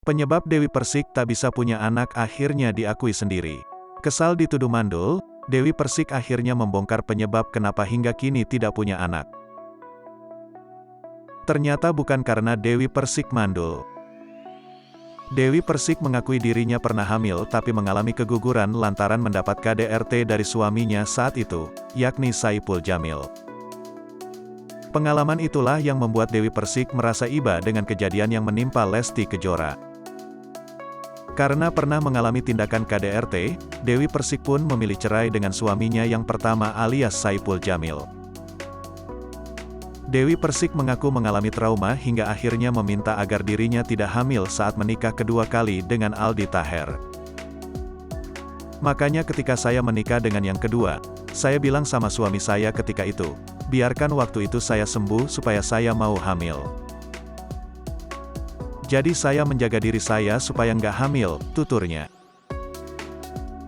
Penyebab Dewi Persik tak bisa punya anak akhirnya diakui sendiri. Kesal dituduh mandul, Dewi Persik akhirnya membongkar penyebab kenapa hingga kini tidak punya anak. Ternyata bukan karena Dewi Persik mandul. Dewi Persik mengakui dirinya pernah hamil tapi mengalami keguguran lantaran mendapat KDRT dari suaminya saat itu, yakni Saipul Jamil. Pengalaman itulah yang membuat Dewi Persik merasa iba dengan kejadian yang menimpa Lesti Kejora. Karena pernah mengalami tindakan KDRT, Dewi Persik pun memilih cerai dengan suaminya yang pertama alias Saipul Jamil. Dewi Persik mengaku mengalami trauma hingga akhirnya meminta agar dirinya tidak hamil saat menikah kedua kali dengan Aldi Taher. Makanya ketika saya menikah dengan yang kedua, saya bilang sama suami saya ketika itu, biarkan waktu itu saya sembuh supaya saya mau hamil. Jadi saya menjaga diri saya supaya nggak hamil, tuturnya.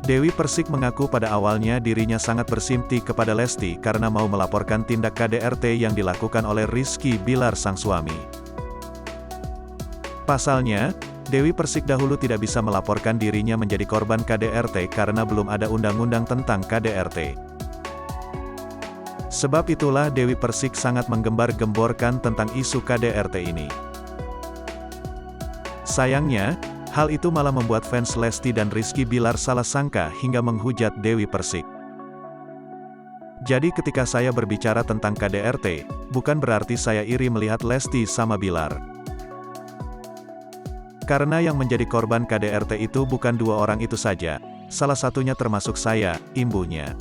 Dewi Persik mengaku pada awalnya dirinya sangat bersimpati kepada Lesti karena mau melaporkan tindak KDRT yang dilakukan oleh Rizky Bilar sang suami. Pasalnya, Dewi Persik dahulu tidak bisa melaporkan dirinya menjadi korban KDRT karena belum ada undang-undang tentang KDRT. Sebab itulah Dewi Persik sangat menggembar-gemborkan tentang isu KDRT ini. Sayangnya, hal itu malah membuat fans Lesti dan Rizky Bilar salah sangka hingga menghujat Dewi Persik. Jadi ketika saya berbicara tentang KDRT, bukan berarti saya iri melihat Lesti sama Bilar. Karena yang menjadi korban KDRT itu bukan dua orang itu saja, salah satunya termasuk saya, imbuhnya.